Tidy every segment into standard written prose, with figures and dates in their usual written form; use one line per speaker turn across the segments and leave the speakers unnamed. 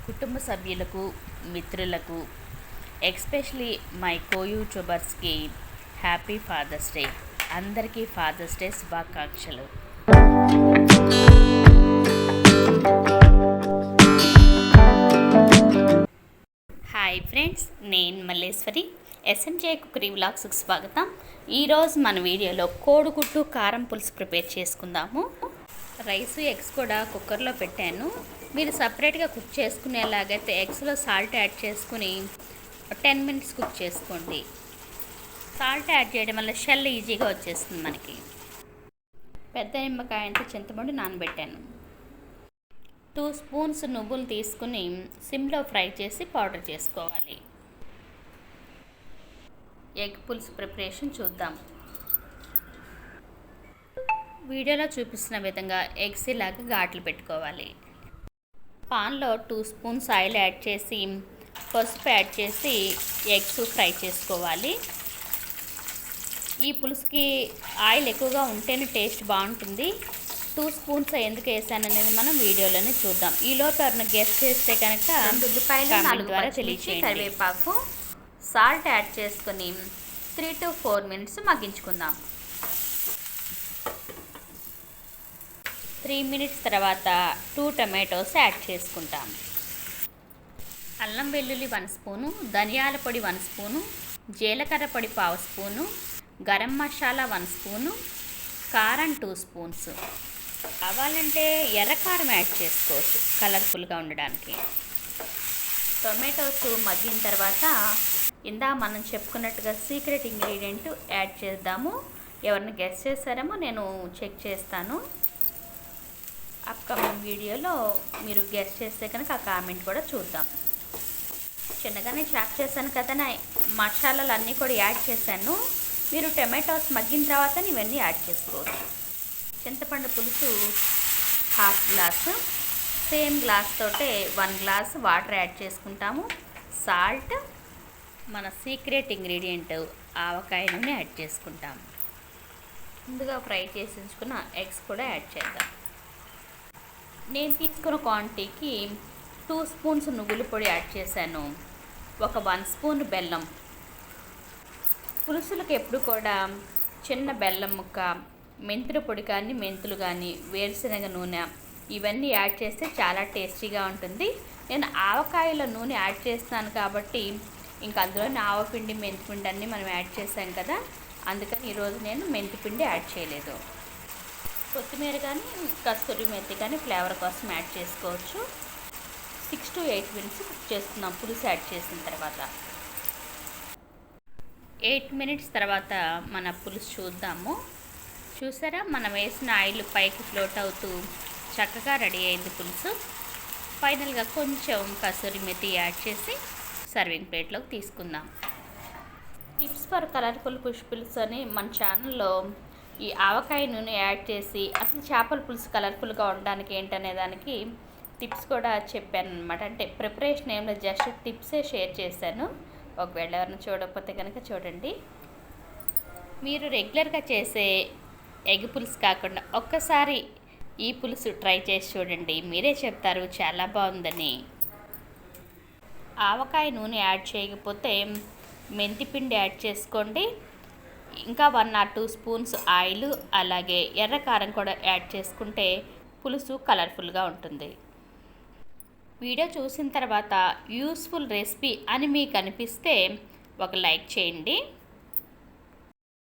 కుటుంబ సభ్యులకు, మిత్రులకు, ఎస్పెషలీ మై యూట్యూబర్స్కి హ్యాపీ ఫాదర్స్ డే. అందరికీ ఫాదర్స్ డే శుభాకాంక్షలు. హాయ్ ఫ్రెండ్స్, నేను మల్లేశ్వరి. ఎస్ఎంజే కుకరీ వ్లాగ్స్కి స్వాగతం. ఈరోజు మన వీడియోలో కోడిగుడ్డు కారం పులుసు ప్రిపేర్ చేసుకుందాము. రైస్, ఎగ్స్ కూడా కుక్కర్లో పెట్టాను. మీరు సపరేట్గా కుక్ చేసుకునేలాగైతే ఎగ్స్లో సాల్ట్ యాడ్ చేసుకుని 10 minutes కుక్ చేసుకోండి. సాల్ట్ యాడ్ చేయడం వల్ల షెల్ ఈజీగా వచ్చేస్తుంది మనకి. పెద్ద నిమ్మకాయంతో చింతపండు నానబెట్టాను. 2 spoons నువ్వులు తీసుకుని సిమ్లో ఫ్రై చేసి పౌడర్ చేసుకోవాలి. ఎగ్ పులుసు ప్రిపరేషన్ చూద్దాం. వీడియోలో చూపిస్తున్న విధంగా ఎగ్స్ ఇలాగా ఘాట్లు పెట్టుకోవాలి. పాన్లో 2 spoons ఆయిల్ యాడ్ చేసి పసుపు యాడ్ చేసి ఎగ్స్ ఫ్రై చేసుకోవాలి. ఈ పులుసుకి ఆయిల్ ఎక్కువగా ఉంటేనే టేస్ట్ బాగుంటుంది. 2 spoons ఎందుకు వేసాను అనేది మనం వీడియోలోనే చూద్దాం. ఈలోపు ఎవరైనా గెస్ట్ చేస్తే కనుక కామెంట్ ద్వారా తెలియచేయండి. కరివేపాకు, సాల్ట్ యాడ్ చేసుకొని 3 to 4 minutes మగ్గించుకుందాం. 3 minutes తర్వాత 2 tomatoes యాడ్ చేసుకుంటాం. అల్లం వెల్లుల్లి 1 spoon, ధనియాల పొడి 1 spoon, జీలకర్ర పొడి 1/2 spoon, గరం మసాలా 1 spoon, కారం 2 spoons. కావాలంటే ఎర్రకారం యాడ్ చేసుకోవచ్చు కలర్ఫుల్గా ఉండడానికి. టొమాటోస్ మగ్గిన తర్వాత మనం చెప్పుకున్నట్టుగా సీక్రెట్ ఇంగ్రీడియంట్ యాడ్ చేద్దాము. ఎవరిని గెస్ చేస్తారేమో నేను చెక్ చేస్తాను. అప్కమింగ్ వీడియోలో మీరు గెస్ చేస్తే కనుక ఆ కామెంట్ కూడా చూద్దాం. చిన్నగానే చాప్ చేశాను కదా, మసాలాలు అన్నీ కూడా యాడ్ చేశాను. మీరు టమాటోస్ మగ్గిన తర్వాత ఇవన్నీ యాడ్ చేసుకోవచ్చు. చింతపండు పులుసు 1/2 glass, సేమ్ గ్లాస్ తోటే 1 glass వాటర్ యాడ్ చేసుకుంటాము. సాల్ట్, మన సీక్రెట్ ఇంగ్రీడియంట్ ఆవకాయ నూనె యాడ్ చేసుకుంటాము. ముందుగా ఫ్రై చేసి ఉంచుకున్న ఎగ్స్ కూడా యాడ్ చేద్దాం. నేను తీసుకున్న క్వాంటిటీకి 2 spoons నువ్వుల పొడి యాడ్ చేశాను. ఒక 1 spoon బెల్లం. పులుసులకు ఎప్పుడు కూడా చిన్న బెల్లం ముక్క, మెంతుల పొడి కానీ, మెంతులు కానీ, వేరుశనగ నూనె ఇవన్నీ యాడ్ చేస్తే చాలా టేస్టీగా ఉంటుంది. నేను ఆవకాయలో నూనె యాడ్ చేస్తాను కాబట్టి ఇంకా అందులోని ఆవపిండి, మెంతిపిండి అన్నీ మనం యాడ్ చేసాం కదా, అందుకని ఈరోజు నేను మెంతిపిండి యాడ్ చేయలేదు. కొత్తిమీర కానీ, కస్తూరి మెత్తి కానీ ఫ్లేవర్ కోసం యాడ్ చేసుకోవచ్చు. 6 to 8 minutes కుక్ చేసుకుందాం పులుసు యాడ్ చేసిన తర్వాత. 8 minutes తర్వాత మన పులుసు చూద్దాము. చూసారా, మనం వేసిన ఆయిల్ పైకి ఫ్లోట్ అవుతూ చక్కగా రెడీ అయింది పులుసు. ఫైనల్గా కొంచెం కస్తూరి మెత్తి యాడ్ చేసి సర్వింగ్ ప్లేట్లోకి తీసుకుందాం. టిప్స్ ఫర్ కలర్ఫుల్ ఫిష్ పులుసు అని మన ఛానల్లో ఈ ఆవకాయ నూనె యాడ్ చేసి అసలు చేపల పులుసు కలర్ఫుల్గా ఉండడానికి ఏంటనే దానికి టిప్స్ కూడా చెప్పాను అనమాట. అంటే ప్రిపరేషన్ ఏమో జస్ట్ టిప్సే షేర్ చేశాను. ఒకవేళ ఎవరైనా చూడకపోతే కనుక చూడండి. మీరు రెగ్యులర్గా చేసే ఎగ్ పులుసు కాకుండా ఒక్కసారి ఈ పులుసు ట్రై చేసి చూడండి. మీరే చెప్తారు చాలా బాగుందని. ఆవకాయ నూనె యాడ్ చేయకపోతే మెంతిపిండి యాడ్ చేసుకోండి. ఇంకా 1 or 2 spoons ఆయిల్, అలాగే ఎర్రకారం కూడా యాడ్ చేసుకుంటే పులుసు కలర్ఫుల్గా ఉంటుంది. వీడియో చూసిన తర్వాత యూస్ఫుల్ రెసిపీ అని మీకు అనిపిస్తే ఒక లైక్ చేయండి.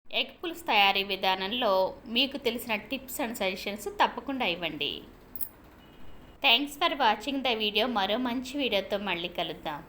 ఎగ్ పులుసు తయారీ విధానంలో మీకు తెలిసిన టిప్స్ అండ్ సజెషన్స్ తప్పకుండా ఇవ్వండి. Thanks for watching the video. మరో మంచి వీడియోతో మళ్ళీ కలుద్దాం.